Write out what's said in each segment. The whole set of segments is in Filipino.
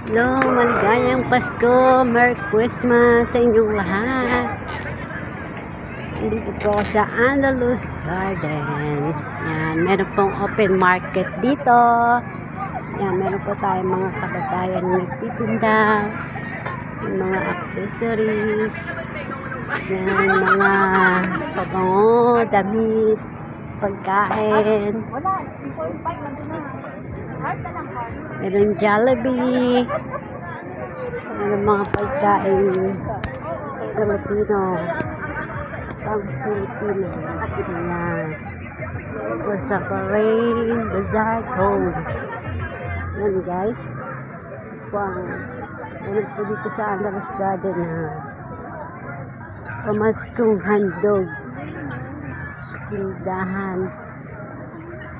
Hello, maligayang Pasko, Merry Christmas sa inyong lahat. Dito po sa Andalus Garden. Yan, meron pong open market dito. Yan, meron po tayong mga kababayan na nagtitinda. Yung mga accessories. Yan, mga pabango, damit, pagkain. Meron Jollibee. Meron mga pagkain Filipino. Pang Filipino. Ayan. Ito sa Bahrain Bazaar Code. Yan guys. Meron po dito sa Andalus Garden na pamaskong handog. Tindahan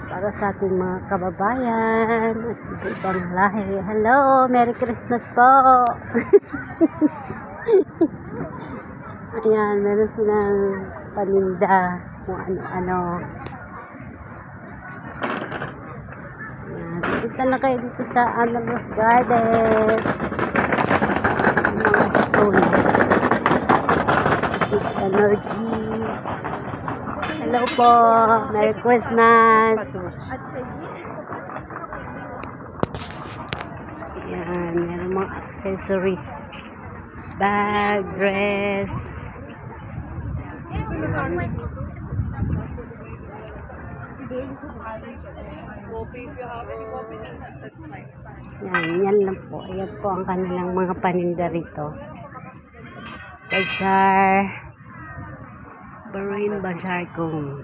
para sa ating mga kababayan at ibang lahi. Hello! Merry Christmas po! Ayan, meron silang paninda kung ano-ano. Ayan, kita na kayo dito sa Andalus Garden. Mga school. Energy. Hello po! Merry Christmas! Ayan, meron mga accessories. Bag, dress. Yan lang po. Ayan po ang kanilang mga paninda rito. Bazaar. Bahrain Bazaar kung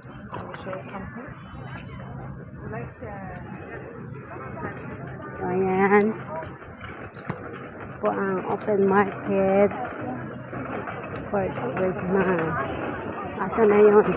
so ayan po ang open market for Christmas. Asa na yun?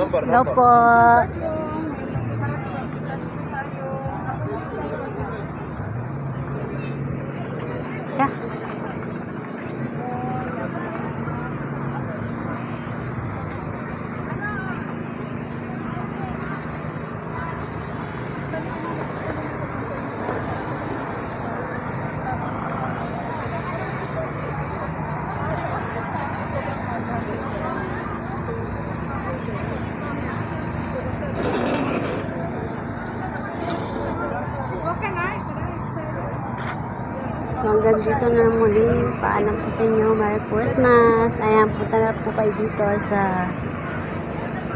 Hello po. Siya. So, hanggang dito na muli. Paalam po sa inyo. Merry Christmas. Ayan, punta na po kayo dito sa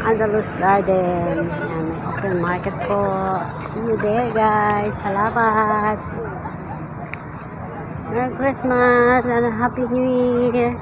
Andalus Garden. Ayan, may open market po. See you there, guys. Salamat. Merry Christmas and Happy New Year.